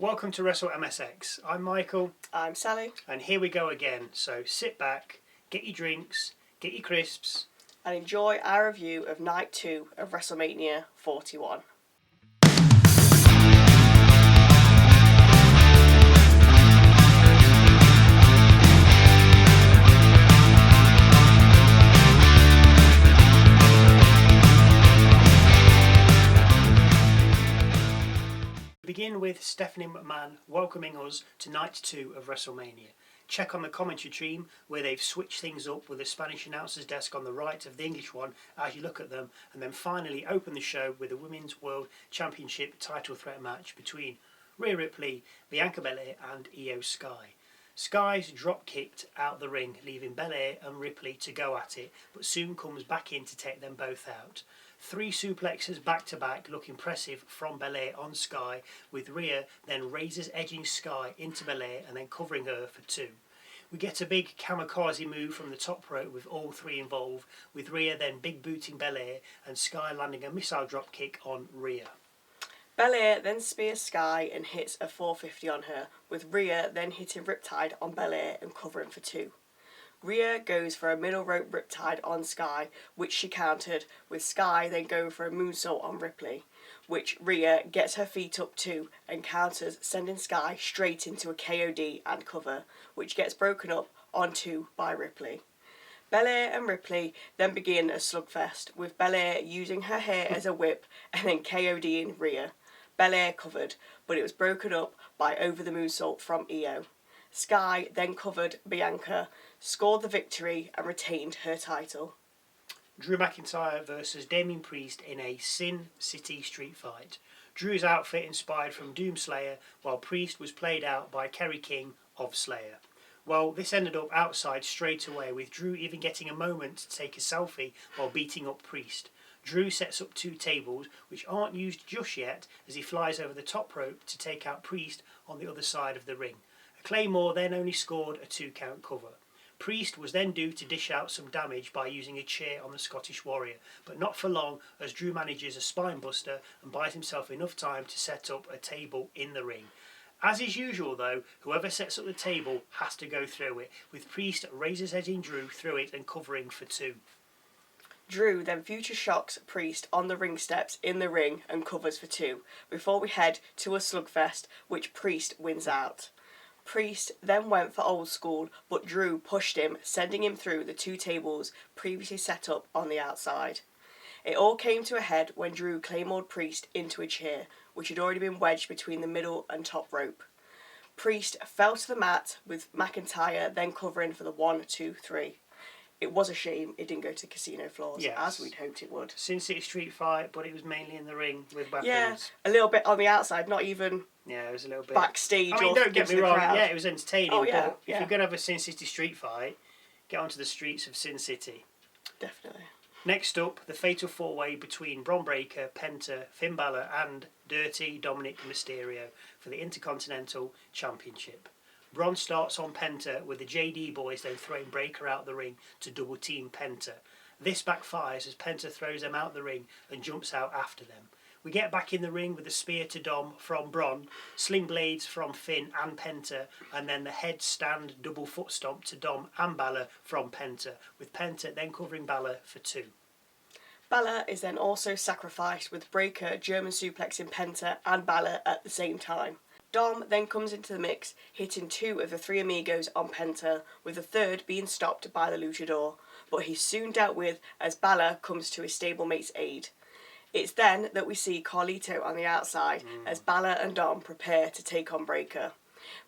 Welcome to Wrestle MSX. I'm Michael. I'm Sally. And here we go again. So sit back, get your drinks, get your crisps. And enjoy our review of Night 2 of WrestleMania 41. Begin with Stephanie McMahon welcoming us to Night 2 of WrestleMania. Check on the commentary team where they've switched things up with the Spanish announcer's desk on the right of the English one as you look at them, and then finally open the show with a Women's World Championship title threat match between Rhea Ripley, Bianca Belair and Io Sky. Sky's drop kicked out the ring, leaving Belair and Ripley to go at it, but soon comes back in to take them both out. 3 suplexes back to back look impressive from Belair on Sky, with Rhea then razors edging Sky into Belair and then covering her for 2. We get a big kamikaze move from the top rope with all 3 involved, with Rhea then big booting Belair and Sky landing a missile drop kick on Rhea. Belair then spears Sky and hits a 450 on her, with Rhea then hitting Riptide on Belair and covering for 2. Rhea goes for a middle rope Riptide on Sky, which she countered, with Sky then going for a moonsault on Ripley, which Rhea gets her feet up to and counters, sending Sky straight into a KOD and cover, which gets broken up onto by Ripley. Belair and Ripley then begin a slugfest, with Belair using her hair as a whip and then KODing Rhea. Belair covered, but it was broken up by over the moonsault from Io. Sky then covered Bianca, scored the victory and retained her title. Drew McIntyre versus Damian Priest in a Sin City street fight. Drew's outfit inspired from Doomslayer, while Priest was played out by Kerry King of Slayer. Well, this ended up outside straight away, with Drew even getting a moment to take a selfie while beating up Priest. Drew sets up 2 tables, which aren't used just yet, as he flies over the top rope to take out Priest on the other side of the ring. Claymore then only scored a 2-count cover. Priest was then due to dish out some damage by using a chair on the Scottish Warrior, but not for long, as Drew manages a spinebuster and buys himself enough time to set up a table in the ring. As is usual though, whoever sets up the table has to go through it, with Priest razors edging Drew through it and covering for 2. Drew then future shocks Priest on the ring steps in the ring and covers for 2, before we head to a slugfest, which Priest wins out. Priest then went for old school, but Drew pushed him, sending him through the 2 tables previously set up on the outside. It all came to a head when Drew claymored Priest into a chair, which had already been wedged between the middle and top rope. Priest fell to the mat, with McIntyre then covering for the 1, 2, 3. It was a shame it didn't go to casino floors, Yes. as we'd hoped it would. Sin City street fight, but it was mainly in the ring with weapons. Yeah, a little bit on the outside, not even Yeah, it was a little bit backstage. I mean, or don't get me into the wrong, crowd. yeah, it was entertaining, Oh, yeah, but yeah. if you're going to have a Sin City street fight, get onto the streets of Sin City. Definitely. Next up, the fatal 4-way between Bron Breakker, Penta, Finn Balor and Dirty Dominik Mysterio for the Intercontinental Championship. Bron starts on Penta, with the JD boys then throwing Breakker out the ring to double team Penta. This backfires as Penta throws them out the ring and jumps out after them. We get back in the ring with a spear to Dom from Bron, sling blades from Finn and Penta, and then the headstand double foot stomp to Dom and Balor from Penta, with Penta then covering Balor for 2. Balor is then also sacrificed, with Breakker German suplexing Penta and Balor at the same time. Dom then comes into the mix, hitting 2 of the 3 amigos on Penta, with the 3rd being stopped by the luchador, but he's soon dealt with as Balor comes to his stablemate's aid. It's then that we see Carlito on the outside as Balor and Dom prepare to take on Breakker.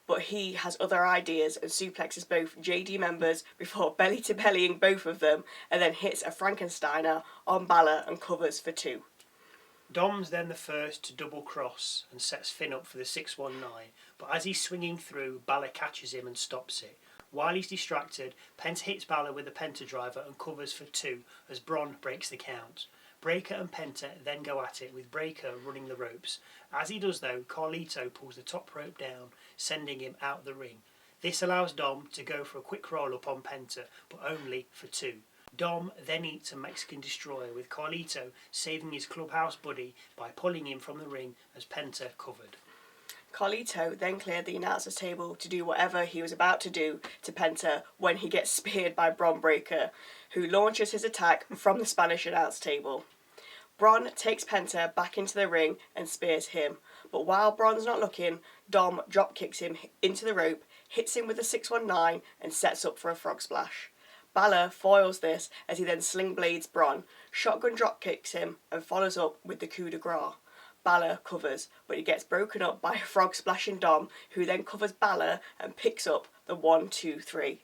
But he has other ideas and suplexes both JD members before belly-to-bellying both of them, and then hits a Frankensteiner on Balor and covers for 2. Dom's then the first to double cross and sets Finn up for the 619, but as he's swinging through, Balor catches him and stops it. While he's distracted, Penta hits Balor with a Penta driver and covers for 2 as Bron breaks the count. Breakker and Penta then go at it, with Breakker running the ropes. As he does though, Carlito pulls the top rope down, sending him out the ring. This allows Dom to go for a quick roll up on Penta, but only for 2. Dom then eats a Mexican destroyer, with Carlito saving his clubhouse buddy by pulling him from the ring as Penta covered. Carlito then cleared the announcer's table to do whatever he was about to do to Penta when he gets speared by Bron Breakker, who launches his attack from the Spanish announce table. Bron takes Penta back into the ring and spears him, but while Bron's not looking, Dom drop kicks him into the rope, hits him with a 619 and sets up for a frog splash. Balor foils this as he then sling blades Bron, shotgun drop kicks him and follows up with the coup de grace. Balor covers, but he gets broken up by a frog splashing Dom, who then covers Balor and picks up the 1-2-3.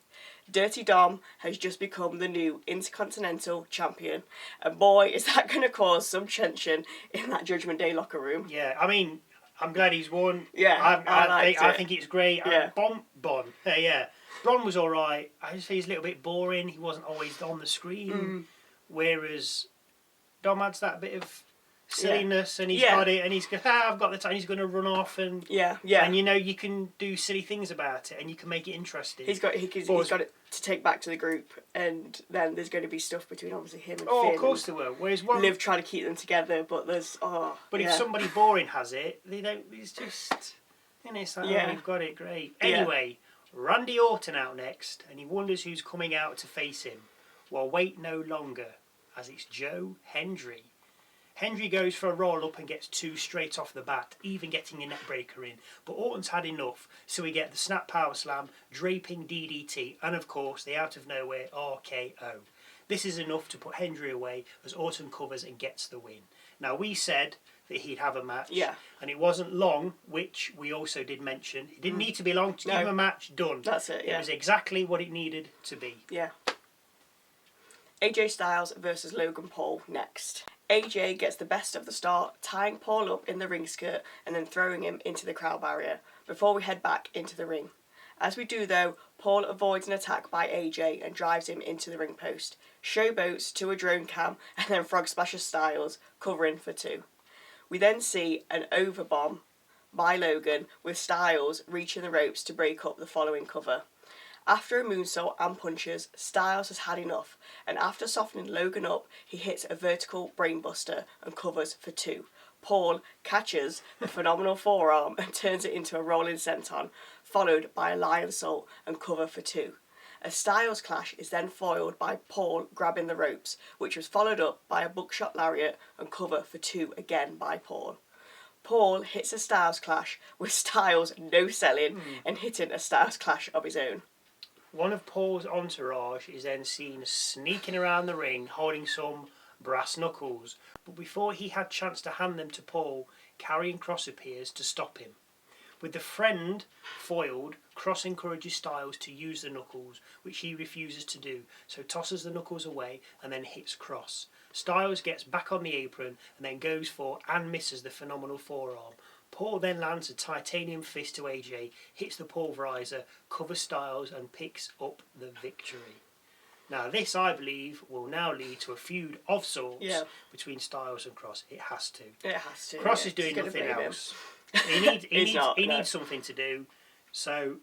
Dirty Dom has just become the new Intercontinental Champion, and boy, is that going to cause some tension in that Judgment Day locker room. Yeah, I mean, I'm glad he's won. Yeah, I think it's great. Yeah. Bron was alright. I just think he's a little bit boring. He wasn't always on the screen. Whereas Dom adds that bit of silliness, and he's got it, and he's going, I've got the time, he's going to run off, and and you know, you can do silly things about it, and you can make it interesting. He's got it to take back to the group, and then there's going to be stuff between obviously him and Finn. Of course there will. Whereas Liv trying to keep them together, but there's if somebody boring has it, they don't. It's just, you know, it's like, we've got it, great. Anyway, Randy Orton out next, and he wonders who's coming out to face him. Well, wait no longer, as it's Joe Hendry. Hendry goes for a roll-up and gets 2 straight off the bat, even getting a neckbreaker in. But Orton's had enough, so we get the snap power slam, draping DDT, and of course the out-of-nowhere RKO. This is enough to put Hendry away as Orton covers and gets the win. Now, we said that he'd have a match, and it wasn't long, which we also did mention. It didn't need to be long to give him a match, done. That's it, It was exactly what it needed to be. Yeah. AJ Styles versus Logan Paul next. AJ gets the best of the start, tying Paul up in the ring skirt and then throwing him into the crowd barrier before we head back into the ring. As we do though, Paul avoids an attack by AJ and drives him into the ring post, showboats to a drone cam and then frog splashes Styles, covering for 2. We then see an overbomb by Logan with Styles reaching the ropes to break up the following cover. After a moonsault and punches, Styles has had enough, and after softening Logan up, he hits a vertical brainbuster and covers for 2. Paul catches the phenomenal forearm and turns it into a rolling senton, followed by a lionsault and cover for 2. A Styles clash is then foiled by Paul grabbing the ropes, which was followed up by a buckshot lariat and cover for 2 again by Paul. Paul hits a Styles clash with Styles no-selling and hitting a Styles clash of his own. One of Paul's entourage is then seen sneaking around the ring holding some brass knuckles, but before he had chance to hand them to Paul, Karrion Kross appears to stop him. With the friend foiled, Kross encourages Styles to use the knuckles, which he refuses to do, so tosses the knuckles away and then hits Kross. Styles gets back on the apron and then goes for and misses the phenomenal forearm. Paul then lands a titanium fist to AJ, hits the pulverizer, covers Styles and picks up the victory. Now this, I believe, will now lead to a feud of sorts between Styles and Kross. It has to. It has to. Kross is doing nothing else. He needs something to do, so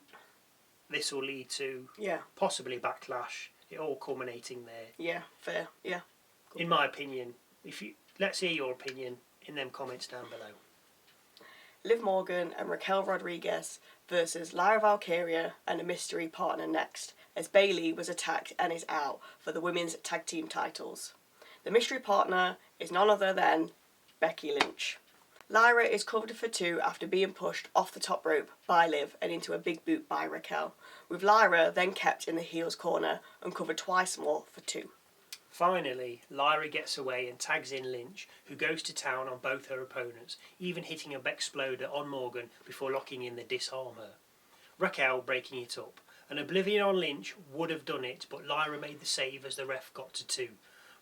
this will lead to possibly backlash. It all culminating there. Yeah, fair. Yeah. In my opinion, let's hear your opinion in them comments down below. Liv Morgan and Raquel Rodriguez versus Lyra Valkyria and a mystery partner next, as Bayley was attacked and is out for the women's tag team titles. The mystery partner is none other than Becky Lynch. Lyra is covered for 2 after being pushed off the top rope by Liv and into a big boot by Raquel, with Lyra then kept in the heels corner and covered twice more for 2. Finally, Lyra gets away and tags in Lynch, who goes to town on both her opponents, even hitting a Bexploder on Morgan before locking in the Disarm Her. Raquel breaking it up. An Oblivion on Lynch would have done it, but Lyra made the save as the ref got to 2.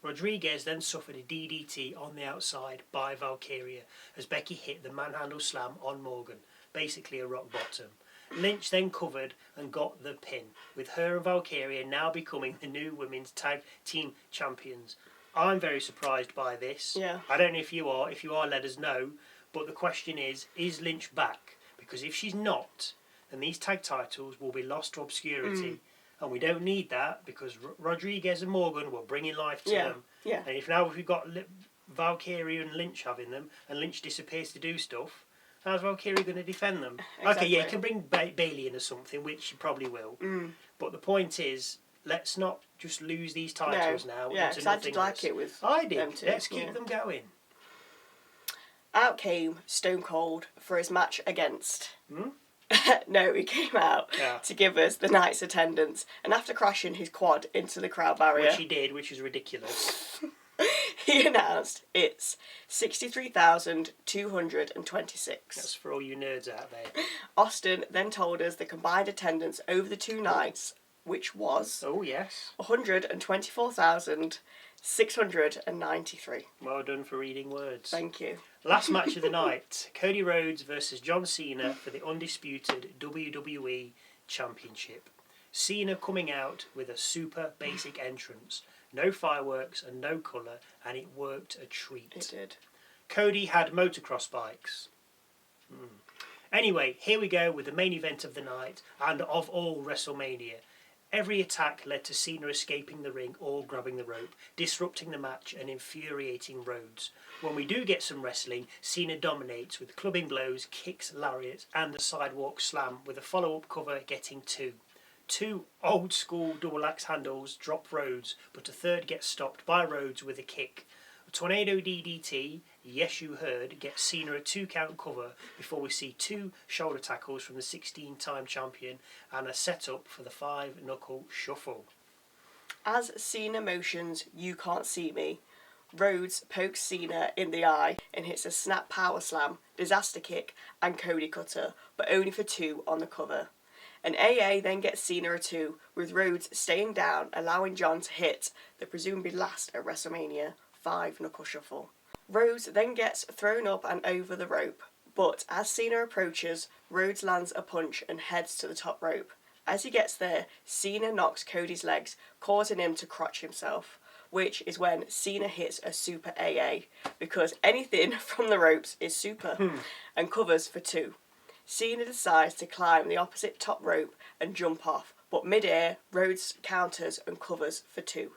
Rodriguez then suffered a DDT on the outside by Valkyria as Becky hit the manhandle slam on Morgan, basically a rock bottom. Lynch then covered and got the pin, with her and Valkyria now becoming the new women's tag team champions. I'm very surprised by this. Yeah. I don't know if you are. If you are, let us know. But the question is Lynch back? Because if she's not, then these tag titles will be lost to obscurity. And we don't need that because Rodriguez and Morgan were bringing life to them. Yeah. And if we've got Valkyria and Lynch having them, and Lynch disappears to do stuff, How's Valkyria going to defend them? Exactly. Okay, yeah, you can bring Bailey in or something, which you probably will. But the point is, let's not just lose these titles now. Yeah, into because I did like nothingness. it with I did. them two, Let's keep them going. Out came Stone Cold for his match against... No, he came out to give us the night's attendance, and after crashing his quad into the crowd barrier... Which he did, which is ridiculous. He announced it's 63,226. That's for all you nerds out there. Austin then told us the combined attendance over the two nights, which was... Oh, yes. 124,693. Well done for reading words. Thank you. Last match of the night, Cody Rhodes versus John Cena for the undisputed WWE Championship. Cena coming out with a super basic entrance. No fireworks and no colour, and it worked a treat. It did. Cody had motocross bikes. Anyway, here we go with the main event of the night and of all WrestleMania. Every attack led to Cena escaping the ring or grabbing the rope, disrupting the match and infuriating Rhodes. When we do get some wrestling, Cena dominates with clubbing blows, kicks, lariats and a sidewalk slam, with a follow-up cover getting two. Two old-school double axe handles drop Rhodes, but a third gets stopped by Rhodes with a kick. A tornado DDT, yes you heard, gets Cena a 2-count cover before we see 2 shoulder tackles from the 16-time champion and a setup for the 5-knuckle shuffle. As Cena motions "You Can't See Me," Rhodes pokes Cena in the eye and hits a snap power slam, disaster kick and Cody cutter, but only for 2 on the cover. An AA then gets Cena a 2, with Rhodes staying down, allowing John to hit the presumably last at WrestleMania 5-knuckle shuffle. Rhodes then gets thrown up and over the rope, but as Cena approaches, Rhodes lands a punch and heads to the top rope. As he gets there, Cena knocks Cody's legs, causing him to crotch himself, which is when Cena hits a super AA, because anything from the ropes is super, and covers for 2. Cena decides to climb the opposite top rope and jump off, but mid-air, Rhodes counters and covers for 2.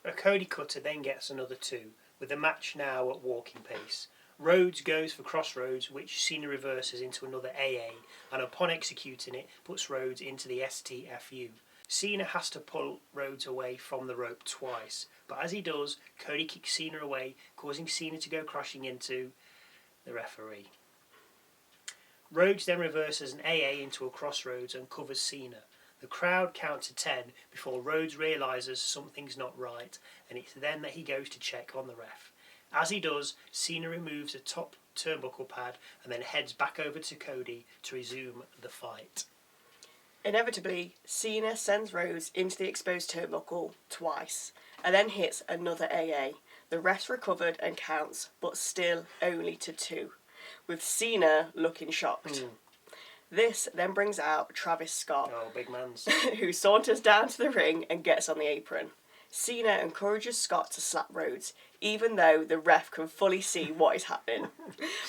A Cody cutter then gets another 2, with the match now at walking pace. Rhodes goes for crossroads, which Cena reverses into another AA, and upon executing it, puts Rhodes into the STFU. Cena has to pull Rhodes away from the rope twice, but as he does, Cody kicks Cena away, causing Cena to go crashing into the referee. Rhodes then reverses an AA into a crossroads and covers Cena. The crowd count to 10 before Rhodes realises something's not right, and it's then that he goes to check on the ref. As he does, Cena removes a top turnbuckle pad and then heads back over to Cody to resume the fight. Inevitably, Cena sends Rhodes into the exposed turnbuckle twice, and then hits another AA. The ref recovered and counts, but still only to 2, with Cena looking shocked. This then brings out Travis Scott, big man's, who saunters down to the ring and gets on the apron. Cena encourages Scott to slap Rhodes, even though the ref can fully see what is happening.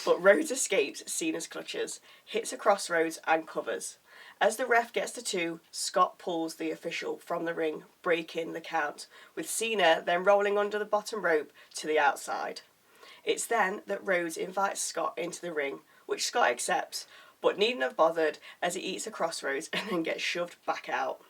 But Rhodes escapes Cena's clutches, hits a crossroads and covers. As the ref gets to 2, Scott pulls the official from the ring, breaking the count, with Cena then rolling under the bottom rope to the outside. It's then that Rhodes invites Scott into the ring, which Scott accepts, but needn't have bothered as he eats a crossroads and then gets shoved back out.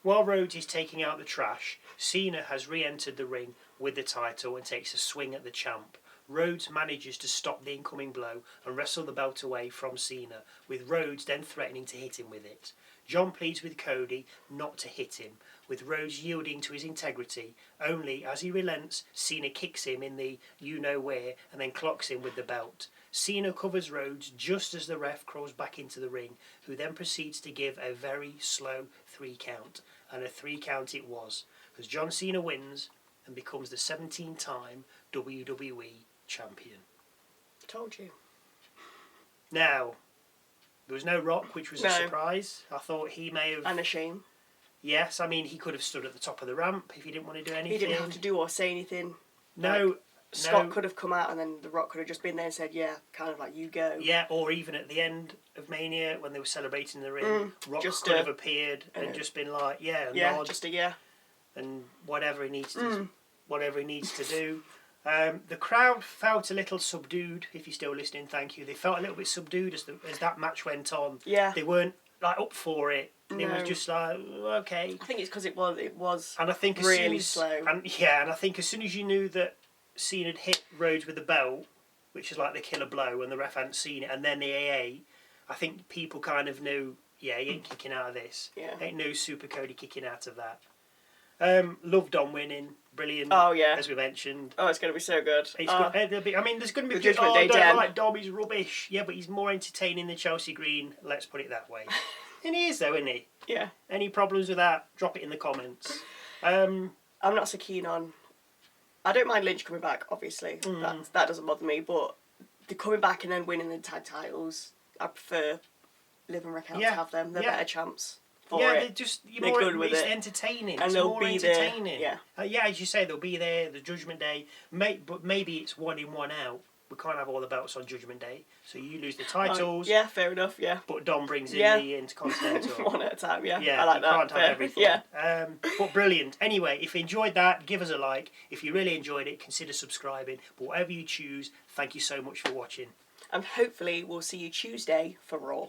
While Rhodes is taking out the trash, Cena has re-entered the ring with the title and takes a swing at the champ. Rhodes manages to stop the incoming blow and wrestle the belt away from Cena, with Rhodes then threatening to hit him with it. John pleads with Cody not to hit him, with Rhodes yielding to his integrity, only as he relents, Cena kicks him in the you-know-where and then clocks him with the belt. Cena covers Rhodes just as the ref crawls back into the ring, who then proceeds to give a very slow 3 count, and a 3 count it was, as John Cena wins and becomes the 17-time WWE champion. Told you. Now, there was no Rock, which was a surprise. I thought he may have... And a shame. Yes, I mean, he could have stood at the top of the ramp if he didn't want to do anything. He didn't have to do or say anything. No. Scott could have come out and then The Rock could have just been there and said, yeah, kind of like, you go. Yeah, or even at the end of Mania, when they were celebrating the ring, Rock just could have appeared and just been like, yeah, yeah, nod, just a yeah. and whatever he needs to, whatever he needs to do. The crowd felt a little subdued. If you're still listening, thank you. They felt a little bit subdued as that match went on. Yeah. They weren't like up for it. No. It was just like okay. I think it's because it was and I think really slow. And I think as soon as you knew that Cena had hit Rhodes with the belt, which is like the killer blow, and the ref hadn't seen it, and then the AA, I think people kind of knew, yeah, he ain't kicking out of this. Yeah. Ain't no Super Cody kicking out of that. Loved Dom winning. Brilliant. Oh, yeah. As we mentioned. Oh, it's going to be so good. It's good. I mean, there's going to be The people, Judgment Day I don't 10. like Dom, he's rubbish. Yeah, but he's more entertaining than Chelsea Green, let's put it that way. And he is, though, isn't he? Yeah. Any problems with that, drop it in the comments. I'm not so keen on... I don't mind Lynch coming back, obviously. That doesn't bother me, but the coming back and then winning the tag titles, I prefer Liv and Raquel to have them. They're better champs. They're just They're good with it's it. entertaining. And it's they'll more be entertaining. there. Yeah, as you say, they'll be there. The Judgment Day, but maybe it's 1 in 1 out. We can't have all the belts on Judgment Day, so you lose the titles. Yeah, fair enough. Yeah, but Dom brings in the Intercontinental. one at a time. Yeah, yeah, I like that. Can't have everything. Yeah. But brilliant. Anyway, if you enjoyed that, give us a like. If you really enjoyed it, consider subscribing. But whatever you choose, thank you so much for watching. And hopefully we'll see you Tuesday for Raw.